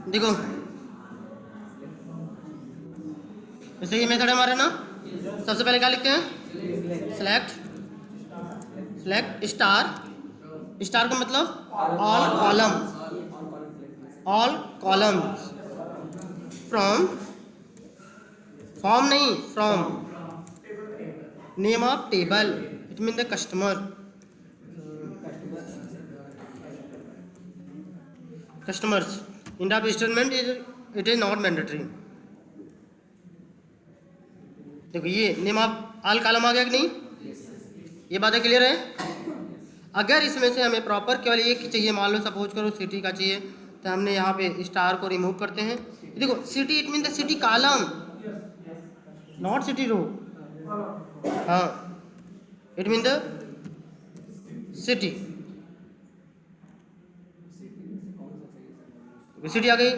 देखो जैसे ये मेथड है हमारा ना, सबसे पहले क्या लिखते हैं, सिलेक्ट स्टार, स्टार का मतलब ऑल कॉलम फ्रॉम, फॉर्म नहीं from, name of table, it mean the customers in of statement it is not mandatory. देखो ये नेम ऑफ ऑल कॉलम आ गया कि नहीं, ये बातें क्लियर है। अगर इसमें से हमें प्रॉपर केवल एक ही चाहिए, मान लो सपोज करो सिटी का चाहिए, तो हमने यहाँ पे स्टार को रिमूव करते हैं। देखो city it mean the city column, not city row. हाँ, it mean the city, city आ गई।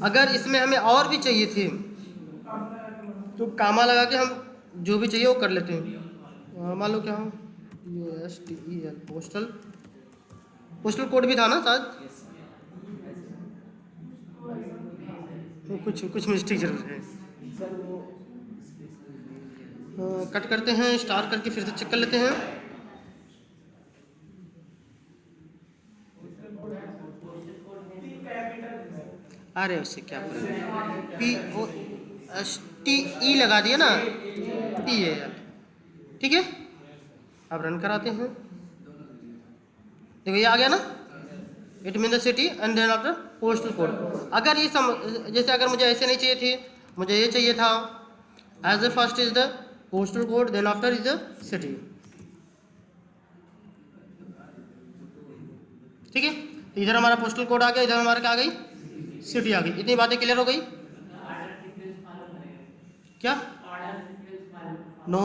अगर इसमें हमें और भी चाहिए थे तो कामा लगा के हम जो भी चाहिए वो कर लेते हैं। मान लो क्या हो, USTEL पोस्टल कोड भी था ना शायद, कुछ मिस्टेक जरूर है। कट करते हैं, स्टार करके फिर से चेक कर लेते हैं। अरे उससे क्या POSTE लगा दिया ना, PAL, ठीक है। अब रन कराते हैं, देखो ये आ गया ना, it mean the city and then after postal code. अगर ये जैसे अगर मुझे ऐसे नहीं चाहिए थी, मुझे ये चाहिए था as the first is the postal code then after is the city, ठीक है। तो इधर हमारा पोस्टल कोड आ गया, इधर हमारा क्या आ गई, सिटी आ गई। इतनी बातें क्लियर हो गई क्या? नो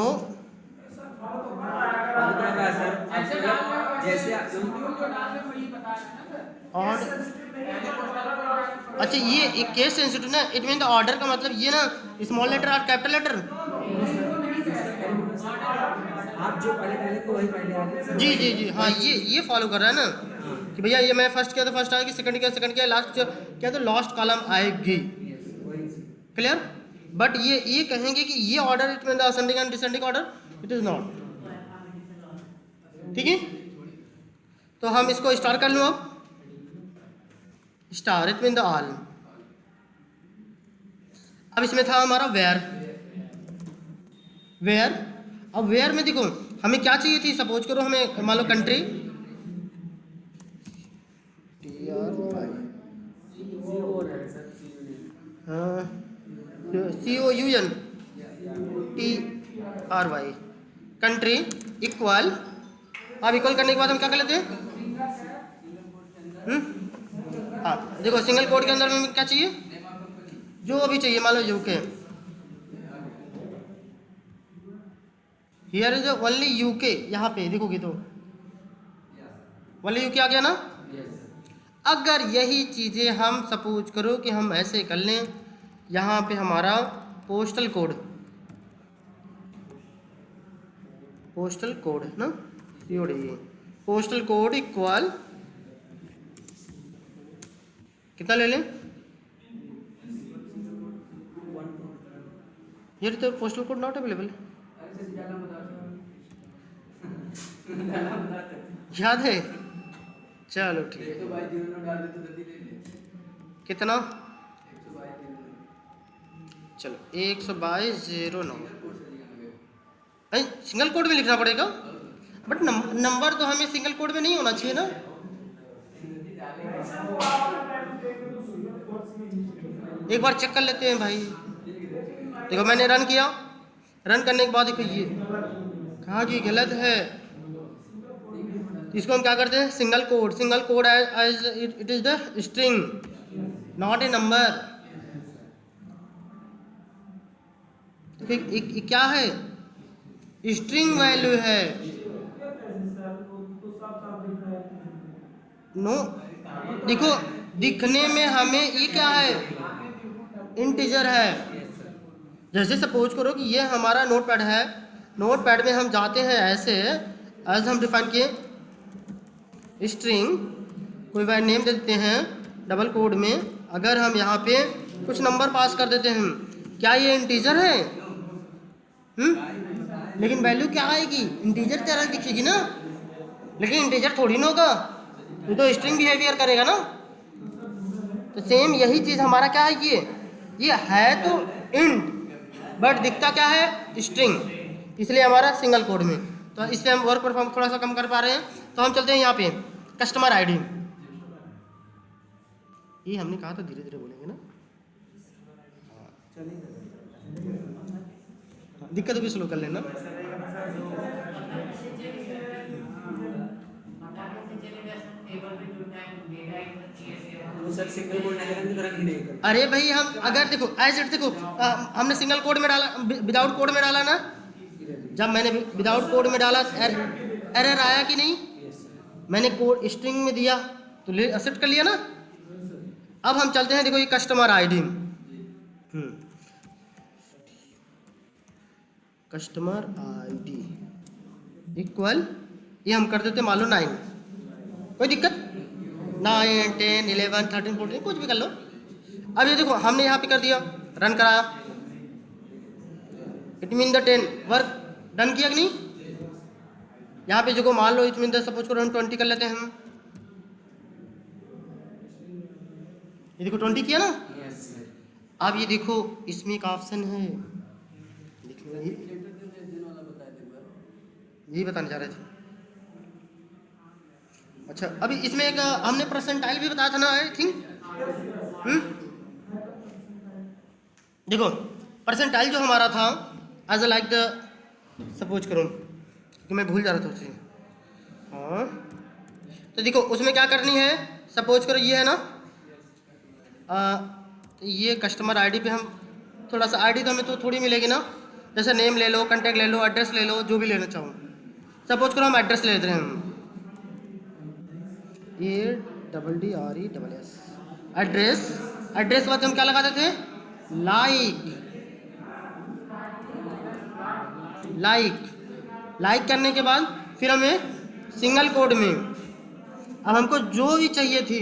और अच्छा ये एक केस सेंसिटिव ना, इट मीन द ऑर्डर का मतलब ये ना स्मॉल लेटर और कैपिटल लेटर। आप जो पहले तो वही पहले जी जी जी हाँ, ये फॉलो कर रहा है ना कि भैया ये मैं फर्स्ट किया तो फर्स्ट आएगी, सेकंड किया सेकंड किया, लास्ट किया तो लास्ट कॉलम आएगी। क्लियर? बट ये कहेंगे कि ये order it mean the ascending and descending order, it is not, ठीक है। तो हम इसको स्टार कर लूँ, अब star it mean the all. अब इसमें था हमारा वेयर। अब वेयर में देखो हमें क्या चाहिए थी, सपोज करो हमें मान लो कंट्री, COUNTRY कंट्री इक्वल। अब इक्वल करने के बाद हम क्या कर लेते हैं, हाँ देखो सिंगल कोड के अंदर में क्या चाहिए, जो भी चाहिए, मान लो UK, here is only UK, यहाँ पे देखोगे तो ओनली यूके आ गया ना। अगर यही चीज़ें हम सपोज करो कि हम ऐसे कर लें, यहाँ पे हमारा पोस्टल कोड है ना, पोस्टल कोड इक्वल कितना ले लें, ये तो पोस्टल कोड नॉट अवेलेबल, याद है, चलो ठीक है। कितना, चलो 122.09, सिंगल कोड में लिखना पड़ेगा, बट नंबर तो हमें सिंगल कोड में नहीं होना चाहिए ना। एक बार चेक कर लेते हैं भाई। देखो मैंने रन किया, रन करने के बाद देखो ये कहा कि गलत है, इसको हम क्या करते हैं, single code as it is the string not a number. क्या है, स्ट्रिंग वैल्यू है, नो देखो दिखने में हमें ये क्या है, इंटीजर है। जैसे सपोज करो कि ये हमारा नोटपैड है, नोटपैड में हम जाते हैं ऐसे, एज हम डिफाइन किए स्ट्रिंग, कोई वैल्यू नेम दे देते हैं डबल कोड में, अगर हम यहाँ पे कुछ नंबर पास कर देते हैं, क्या ये इंटीजर है? लेकिन वैल्यू क्या आएगी? इंटीजर तरह दिखेगी ना, लेकिन इंटीजर थोड़ी ना होगा, ये तो स्ट्रिंग बिहेवियर करेगा ना। तो सेम यही चीज़ हमारा क्या है, ये है तो इंट बट दिखता क्या है? स्ट्रिंग, इसलिए हमारा सिंगल कोड में। तो इससे हम वर्क परफॉर्म थोड़ा सा कम कर पा रहे हैं। तो हम चलते हैं यहाँ पे कस्टमर आईडी। ये हमने कहा था धीरे धीरे बोलेंगे ना, दिक्कत भी स्लो कर लेना। तो सर सिंगल कोड डालेंगे तो फर्क ही नहीं करता। अरे भाई हम अगर देखो एज इट देखो हमने सिंगल कोड में डाला, विदाउट कोड में डाला ना, जब मैंने विदाउट कोड में डाला एरर आया कि नहीं? मैंने कोड स्ट्रिंग में दिया तो ले एक्सेप्ट कर लिया ना। अब हम चलते हैं, देखो ये customer ID, customer ID equal, ये हम कर देते मान लो 9, कोई दिक्कत? 9, 10, 11, 13, 14 कुछ भी कर लो। अब ये देखो हमने यहाँ पे कर दिया, रन कराया, it mean the 10 work done किया कि नहीं? यहाँ पे जो मान लो इट मीन द सपोज करो हम 20 कर लेते हैं हम, ये देखो 20 किया ना। अब ये देखो इसमें एक ऑप्शन है, यही बताने जा रहे थे। अच्छा अभी इसमें एक हमने परसेंटाइल भी बताया था ना आई थिंक। देखो परसेंटाइल जो हमारा था as a like the suppose करो कि मैं भूल जा रहा था उसे, हाँ तो देखो उसमें क्या करनी है, सपोज करो ये है ना ये कस्टमर आईडी पे हम थोड़ा सा, आईडी तो हमें तो थोड़ी मिलेगी ना, जैसे नेम ले लो, कांटेक्ट ले लो, एड्रेस ले लो, जो भी लेना चाहो। सपोज करो हम एड्रेस ले लेते हैं, ADDRESS एड्रेस, एड्रेस बाद हम क्या लगाते थे? लाइक करने के बाद फिर हमें सिंगल कोड में अब हमको जो भी चाहिए थी,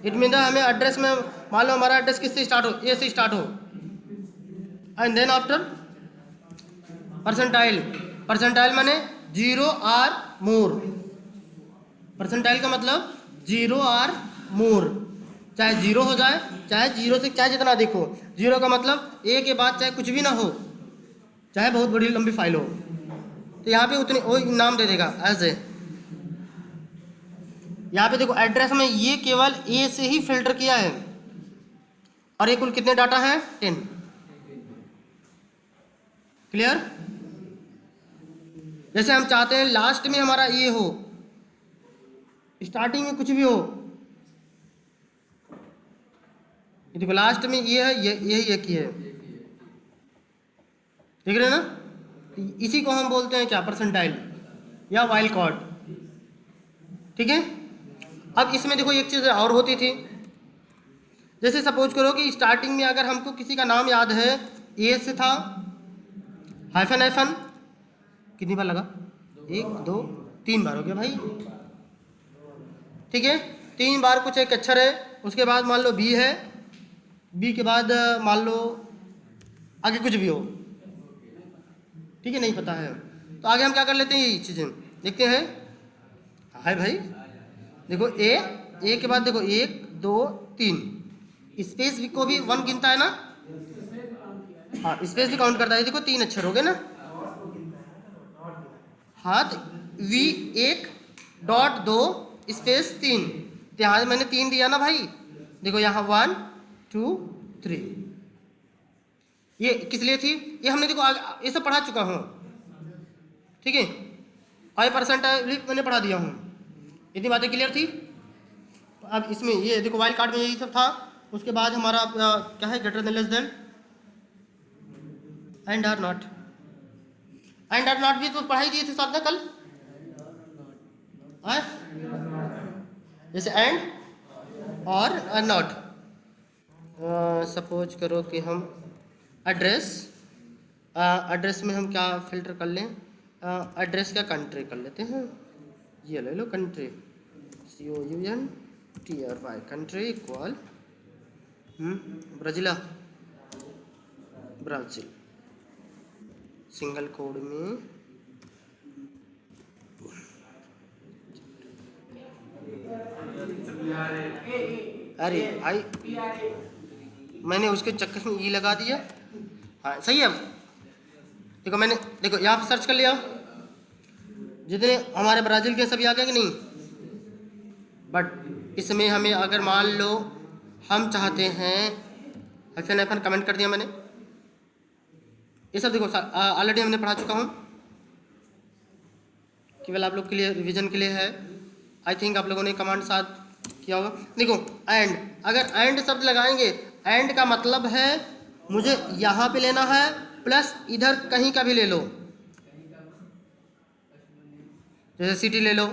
इट मीन हमें एड्रेस में मान लो हमारा एड्रेस किससे स्टार्ट हो, ए से स्टार्ट हो, and then after percentile, percentile माने 0 और मोर, परसेंटाइल का मतलब 0 और मोर, चाहे 0 हो जाए चाहे 0 से चाहे जितना देखो, 0 का मतलब ए के बाद चाहे कुछ भी ना हो, चाहे बहुत बड़ी लंबी फाइल हो, तो यहाँ पे उतनी वो नाम दे देगा ऐसे। यहाँ पे देखो एड्रेस में ये केवल ए से ही फिल्टर किया है, और ये कुल कितने डाटा हैं? 10। क्लियर? जैसे हम चाहते हैं लास्ट में हमारा ये हो, स्टार्टिंग में कुछ भी हो, ये देखो लास्ट में ये है, यही एक ही है, देख रहे हैं ना? इसी को हम बोलते हैं क्या? परसेंटाइल या वाइल्ड कार्ड। ठीक है। अब इसमें देखो एक चीज़ और होती थी, जैसे सपोज करो कि स्टार्टिंग में अगर हमको किसी का नाम याद है, ए से था, हाइफन हाइफन कितनी बार लगा? 1 2 3 बार हो गया भाई। ठीक है, 3 बार कुछ एक अक्षर है, उसके बाद मान लो बी है, बी के बाद मान लो आगे कुछ भी हो, ठीक है, नहीं पता है तो आगे हम क्या कर लेते हैं, ये चीज़ें देखते हैं। हाय भाई देखो ए के बाद देखो 1 2 3 स्पेस को भी 1 गिनता है ना, हाँ स्पेस भी काउंट करता है। देखो 3 अक्षर हो गए ना, हाथ वी 1 डॉट 2 स्पेस 3, तो यहाँ मैंने 3 दिया ना भाई, देखो यहाँ 1 2 3। ये किस लिए थी? ये हमने देखो ये सब पढ़ा चुका हूँ, ठीक है, और परसेंटाइल मैंने पढ़ा दिया हूँ, इतनी बातें क्लियर थी। अब इसमें ये देखो वाइल्ड कार्ड में यही सब था। उसके बाद हमारा क्या है, greater than less than, and or not, and or not भी तो पढ़ाई दिए थे साथ में कल, जैसे एंड और नॉट। सपोज करो कि हम एड्रेस में हम क्या फिल्टर कर लें, एड्रेस का कंट्री कर लेते हैं, ये ले लो country, COUNTRY country equal Brazil, Brazil single code में अरे भाई मैंने उसके चक्कर में ई लगा दिया। हाँ सही है। अब देखो मैंने देखो यहाँ पे सर्च कर लिया, जितने हमारे ब्राज़ील के सभी आ गए कि नहीं। बट इसमें हमें अगर मान लो हम चाहते हैं FN कमेंट कर दिया मैंने, ये सब देखो ऑलरेडी हमने पढ़ा चुका हूँ, केवल आप लोग के लिए रिवीजन के लिए है। आई थिंक आप लोगों ने कमांड साथ किया होगा। देखो एंड, अगर एंड शब्द लगाएंगे, एंड का मतलब है मुझे यहाँ पे लेना है प्लस इधर कहीं का भी ले लो, जैसे सिटी ले लो,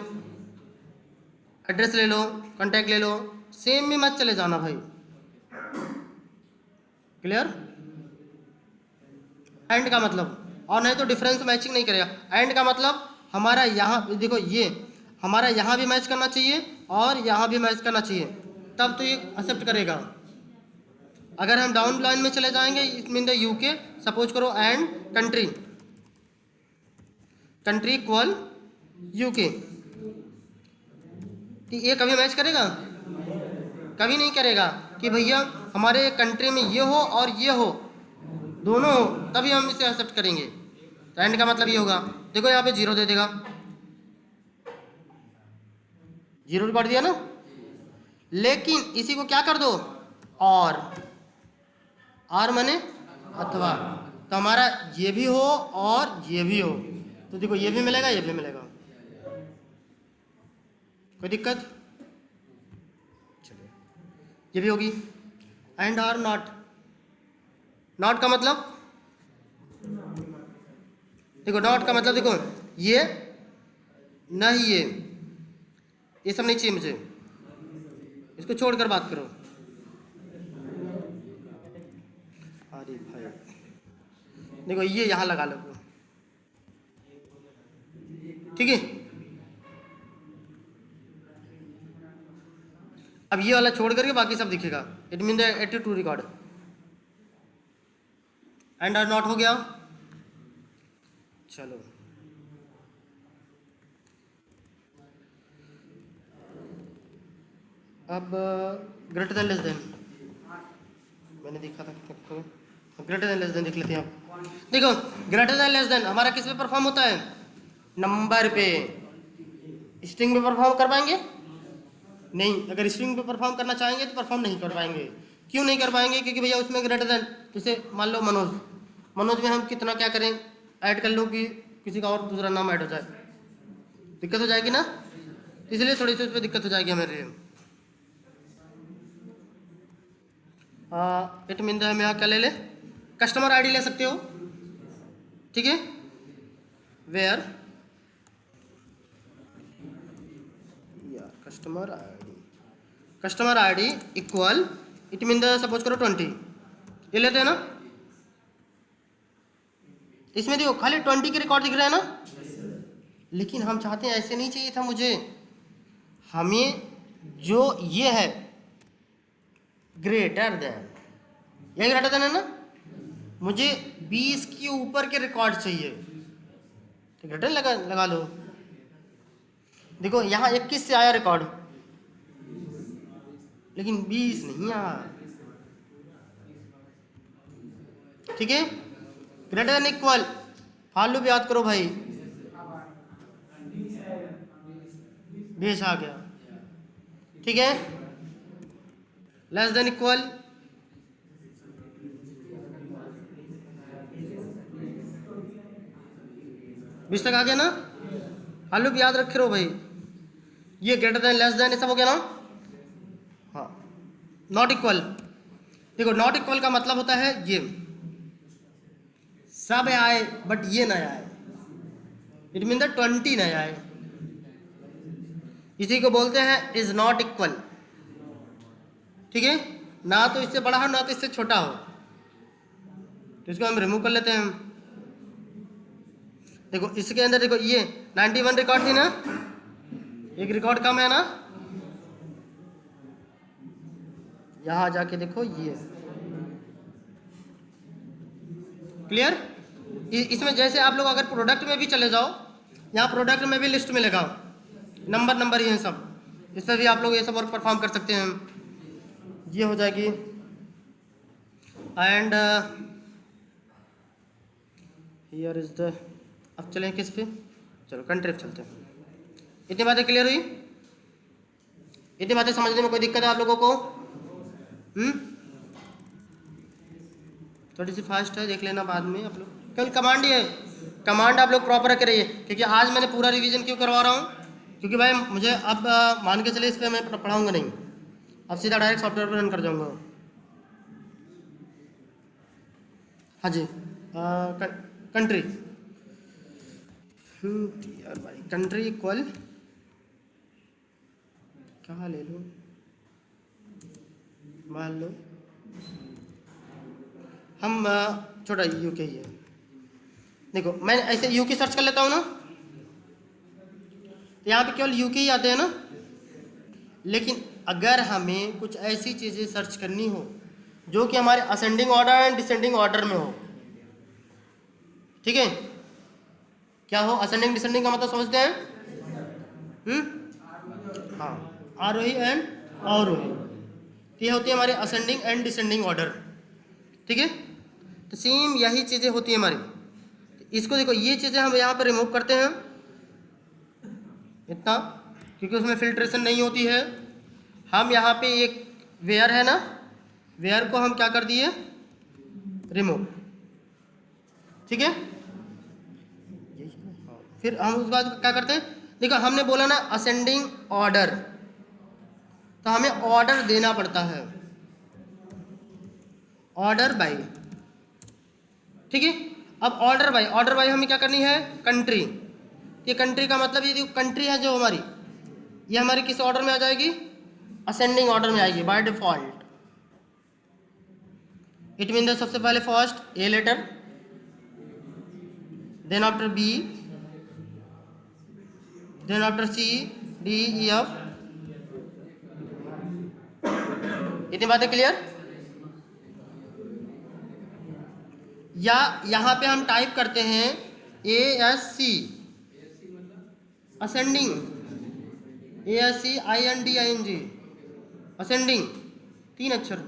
एड्रेस ले लो, कांटेक्ट ले लो, सेम में मत चले जाना भाई। क्लियर? एंड का मतलब, और नहीं तो डिफरेंस मैचिंग नहीं करेगा। एंड का मतलब हमारा यहाँ देखो, ये हमारा यहाँ भी मैच करना चाहिए और यहाँ भी मैच करना चाहिए, तब तो ये एक्सेप्ट करेगा। अगर हम डाउन लाइन में चले जाएंगे, it mean the UK, suppose करो and country, country equal UK, ये कभी मैच करेगा? कभी नहीं करेगा। कि भैया हमारे कंट्री में ये हो और ये हो, दोनों हो, तभी हम इसे एक्सेप्ट करेंगे। तो एंड का मतलब ये होगा, देखो यहाँ पे 0 दे देगा, 0 रिकॉर्ड दिया ना। लेकिन इसी को क्या कर दो, और माने अथवा, तो हमारा ये भी हो और ये भी हो, तो देखो ये भी मिलेगा, ये भी मिलेगा। कोई दिक्कत? चलिए ये भी होगी। एंड और नॉट, नॉट का मतलब देखो, नॉट का मतलब देखो ये नहीं, ये सब नहीं चाहिए मुझे, इसको छोड़कर बात करो। अरे भाई देखो ये यहाँ लगा लो, ठीक है। अब ये वाला छोड़ करके बाकी सब दिखेगा। It mean the 82 record. And और नॉट हो गया। चलो अब ग्रेटर देन लेस देन, मैंने देखा था ग्रेटर देन लेस देन देख लेते हैं। आप देखो ग्रेटर देन लेस देन हमारा किस पे परफॉर्म होता है? नंबर पे। स्ट्रिंग पे परफॉर्म कर पाएंगे? नहीं। अगर स्ट्रिंग पे परफॉर्म करना चाहेंगे तो परफॉर्म नहीं कर पाएंगे। क्यों नहीं कर पाएंगे? क्योंकि भैया उसमें ग्रेटर देन, जैसे मान लो मनोज, मनोज में हम कितना क्या करें, ऐड कर लो कि किसी का और दूसरा नाम ऐड हो जाए, दिक्कत हो जाएगी ना। इसलिए थोड़ी सी उस पर दिक्कत हो जाएगी हमारे। इट मीन हम यहाँ क्या ले ले, कस्टमर आईडी ले सकते हो, ठीक है। Where customer ID equal, it mean suppose करो 20, ये लेते हैं ना। इसमें देखो खाली 20 के रिकॉर्ड दिख रहे हैं ना। लेकिन हम चाहते हैं, ऐसे नहीं चाहिए था मुझे, हमें जो ये है ग्रेटर देन, ये ग्रेटर देन है ना, मुझे 20 के ऊपर के रिकॉर्ड चाहिए, तो ग्रेटर लगा लो। देखो यहाँ 21 से आया रिकॉर्ड, लेकिन 20 नहीं आया, ठीक है। ग्रेटर देन इक्वल, फालतू भी याद करो भाई, 20 आ गया, ठीक है। लेस देन इक्वल, बीस तक आ गया ना। फालतू भी याद रखे रहो भाई, ये ग्रेटर देन लेस देन ये सब हो गया ना। हाँ नॉट इक्वल, देखो नॉट इक्वल का मतलब होता है ये सब आए बट ये ना आए, इट मीन द 20 ना आए, इसी को बोलते हैं इज नॉट इक्वल, ठीक है। ना तो इससे बड़ा हो ना तो इससे छोटा हो, तो इसको हम रिमूव कर लेते हैं। देखो इसके अंदर देखो ये 91 रिकॉर्ड थी ना, एक रिकॉर्ड कम है ना, यहाँ जाके देखो ये क्लियर। इसमें जैसे आप लोग अगर प्रोडक्ट में भी चले जाओ, यहाँ प्रोडक्ट में भी लिस्ट में लगाओ, नंबर ये सब, इस पर भी आप लोग ये सब वर्क परफॉर्म कर सकते हैं। ये हो जाएगी। एंड हियर इज द, अब चलें किस पे, चलो कंट्री पे चलते हैं। इतनी बातें क्लियर हुई? इतनी बातें समझने में कोई दिक्कत है आप लोगों को? थोड़ी सी फास्ट है, देख लेना बाद में आप लोग। केवल कमांड ही है, कमांड आप लोग प्रॉपर रखे रहिए, क्योंकि आज मैंने पूरा रिवीजन क्यों करवा रहा हूँ, क्योंकि भाई मुझे अब मान के चले इस पर मैं पढ़ाऊँगा नहीं, अब सीधा डायरेक्ट सॉफ्टवेयर पर रन कर जाऊँगा। हाँ जी, कंट्री, यार भाई कंट्री इक्वल क्या ले लूँ, मान लो हम छोटा यूके ही है। देखो मैं ऐसे यूके सर्च कर लेता हूँ ना, यहाँ पे केवल यूके ही आते हैं ना, लेकिन अगर हमें कुछ ऐसी चीज़ें सर्च करनी हो जो कि हमारे ascending order and descending order में हो, ठीक है, क्या हो, असेंडिंग डिसेंडिंग का मतलब समझते हैं? हाँ, आरोही एंड अवरोही, ये होती है हमारे असेंडिंग एंड डिसेंडिंग ऑर्डर, ठीक है। तो सेम यही चीज़ें होती है हमारी। तो इसको देखो, ये चीज़ें हम यहाँ पर रिमूव करते हैं इतना, क्योंकि उसमें फिल्ट्रेशन नहीं होती है। हम यहाँ पे एक वेयर है ना, वेयर को हम क्या कर दिए, रिमूव, ठीक है। फिर हम उस बाद क्या करते हैं, देखो हमने बोला ना असेंडिंग ऑर्डर, तो हमें ऑर्डर देना पड़ता है, ऑर्डर बाई, ठीक है। अब ऑर्डर बाई हमें क्या करनी है, कंट्री। ये कंट्री का मतलब, ये कंट्री है जो हमारी, ये हमारी किस ऑर्डर में आ जाएगी, असेंडिंग ऑर्डर में आएगी by default. It mean the सबसे पहले first A letter, then after B, then after C, D, E, F. इतनी बातें क्लियर? या यहाँ पे हम टाइप करते हैं A S C, ascending, A S C I N D I N G, ascending, 3 अक्षर।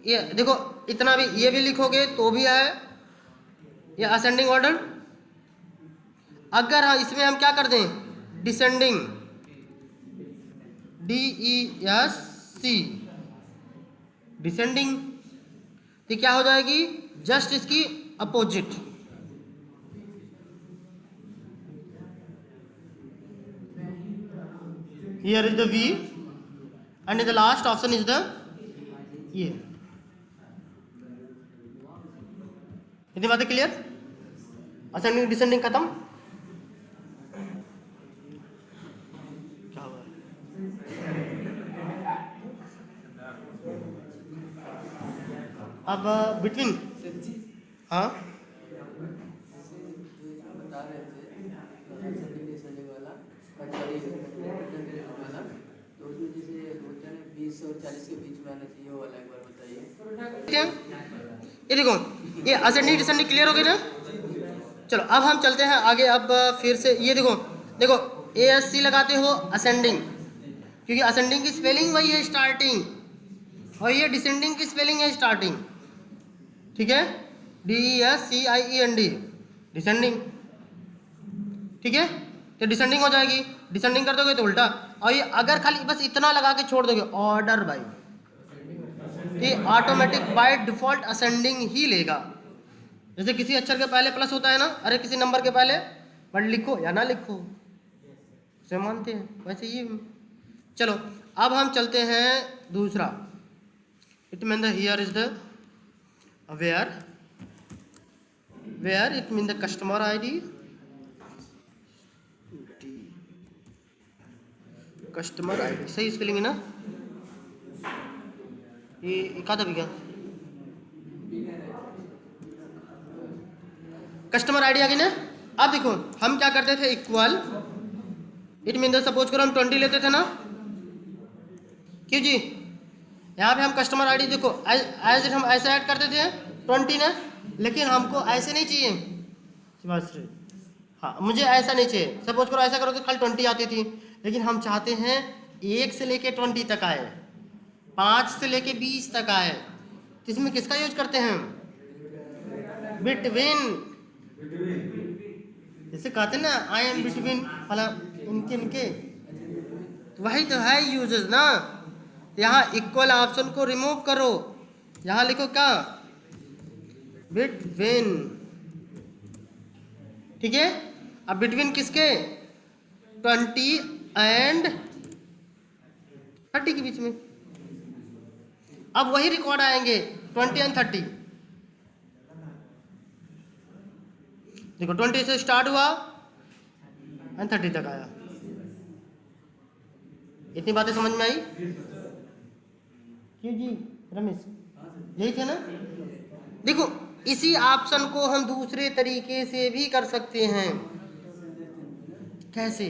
ये देखो, इतना भी ये भी लिखोगे तो भी है ये असेंडिंग ऑर्डर। अगर हाँ इसमें हम क्या कर दें, descending, D E S C, descending, तो क्या हो जाएगी, जस्ट इसकी opposite. Here is the V and the last option is the ये। इतनी बातें क्लियर? असेंडिंग डिसेंडिंग खत्म। क्या हुआ? अब बिटवीन, हाँ बता रहे थे वाला, तो उसमें जैसे होता है 20 और 40 के बीच में आना चाहिए, वो वाला एक बार बताइए। क्या, ये देखो, ये असेंडिंग डिसेंडिंग क्लियर हो गई ना। चलो अब हम चलते हैं आगे। अब फिर से ये देखो, देखो ए एस सी लगाते हो असेंडिंग, क्योंकि असेंडिंग की स्पेलिंग वही है स्टार्टिंग, और ये डिसेंडिंग की स्पेलिंग है स्टार्टिंग, ठीक है, डी ई एस सी आई ई एन डी, डिसेंडिंग, ठीक है। तो डिसेंडिंग हो जाएगी, डिसेंडिंग कर दोगे तो उल्टा। और ये अगर खाली बस इतना लगा के छोड़ दोगे ऑर्डर बाई, ये ऑटोमेटिक बाय डिफॉल्ट असेंडिंग ही लेगा। जैसे किसी अक्षर के पहले प्लस होता है ना, अरे किसी नंबर के पहले, बट लिखो या ना लिखो उसे मानते हैं, वैसे ये। चलो अब हम चलते हैं दूसरा। It mean the here is the where, where it mean the customer ID, customer ID सही स्पेलिंग है ना, ये कहा था भैया, कस्टमर आईडी आ गई ना। अब देखो हम क्या करते थे, equal, it mean the suppose करो हम 20 लेते थे ना, क्यों जी, यहाँ पे हम कस्टमर आईडी देखो एज हम ऐसे ऐड करते थे 20 ने, लेकिन हमको ऐसे नहीं चाहिए शिवाश्री। हाँ, मुझे ऐसा नहीं चाहिए। सपोज करो ऐसा करो तो खाली 20 आती थी, लेकिन हम चाहते हैं 1 से लेके 20 तक आए, 5 से लेके 20 तक आए। तो इसमें किसका यूज करते हैं? बिटवीन। जैसे कहते हैं ना आई एम बिटवीन फला इनके, तो वही तो है यूजेस ना। यहाँ इक्वल ऑप्शन को रिमूव करो, यहाँ लिखो क्या? बिटवीन। ठीक है, अब बिटवीन किसके? 20 एंड 30 के बीच में। अब वही रिकॉर्ड आएंगे 20 एंड 30। देखो 20 से स्टार्ट हुआ एंड 30 तक आया। इतनी बातें समझ में आई? क्यों जी रमेश, यही थे ना? देखो इसी ऑप्शन को हम दूसरे तरीके से भी कर सकते हैं। कैसे?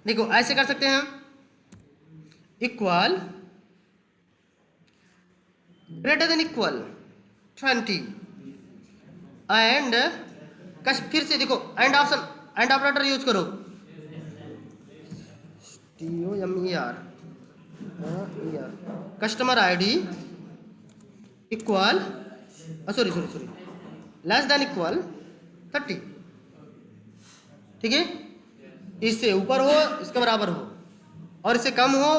देखो ऐसे कर सकते हैं, equal greater than equal 20 and फिर से देखो and option, and operator use करो, TOMER customer ID equal sorry less than equal 30। ठीक है, इससे ऊपर हो इसके बराबर हो और इससे कम हो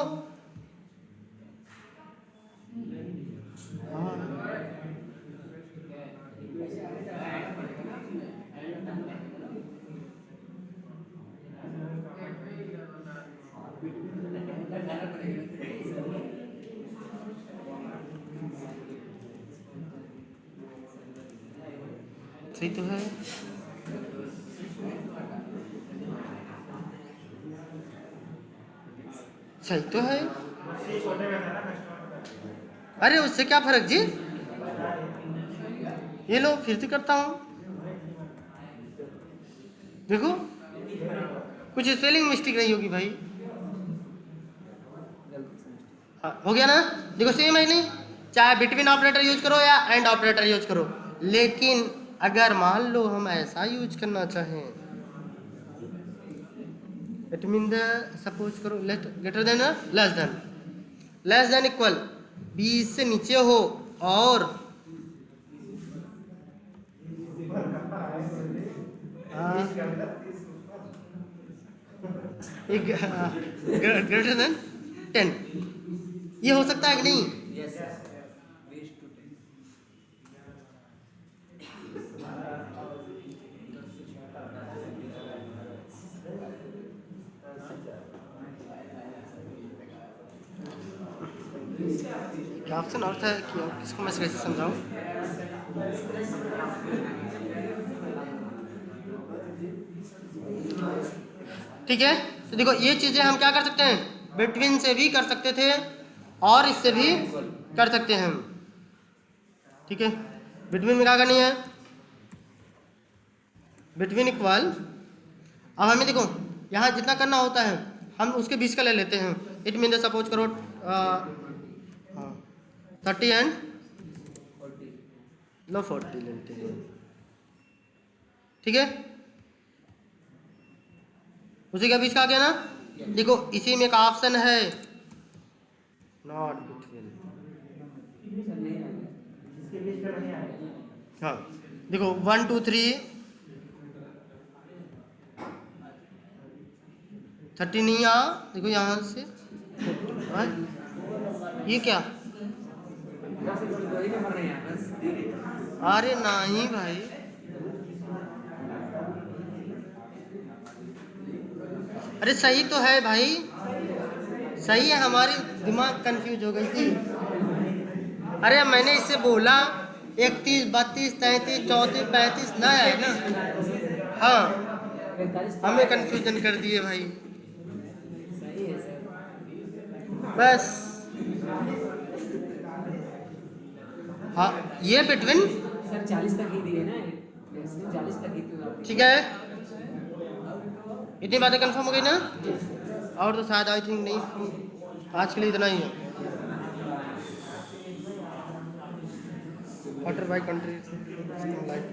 सही तो है। सही तो है। अरे उससे क्या फर्क जी? ये लो फिर से करता हूं, देखो कुछ स्पेलिंग मिस्टेक नहीं होगी भाई। हाँ, हो गया ना? देखो सेम है नहीं, चाहे बिटवीन ऑपरेटर यूज करो या एंड ऑपरेटर यूज करो, लेकिन अगर मान लो हम ऐसा यूज करना चाहें, इट मीन द सपोज करो greater than less than equal 20 से नीचे हो और ग्रेटर देन 10, ये हो सकता है कि नहीं? क्या ऑप्शन और था कि किसको मैं कैसे समझाऊं? ठीक है, तो देखो ये चीजें हम क्या कर सकते हैं, बिटवीन से भी कर सकते थे और इससे भी कर सकते हैं। ठीक है, बिटवीन में क्या करनी है? बिटवीन इक्वल, अब हमें देखो यहाँ जितना करना होता है हम उसके बीच का ले लेते हैं। इट मीन सपोज करो 30 एंड 40 लेते हैं। ठीक है, उसी का बीच का आ गया ना? देखो इसी में एक ऑप्शन है नॉट बिटवीन। हाँ देखो 1 2 3 30 नहीं आ, देखो यहाँ से 40। ये क्या? अरे नहीं भाई, अरे सही तो है भाई, सही है, हमारी दिमाग कंफ्यूज हो गई थी। अरे मैंने इससे बोला 31 32 33 34 35 ना है ना? हाँ, हमें कंफ्यूजन कर दिए भाई। बस हाँ, ये बिटवीन सर 40 तक ही दिए ना, 40 तक ही तो। ठीक है, इतनी बातें कंफर्म हो गई ना? और तो शायद आई थिंक नहीं। आज के लिए इतना ही है। Water by country like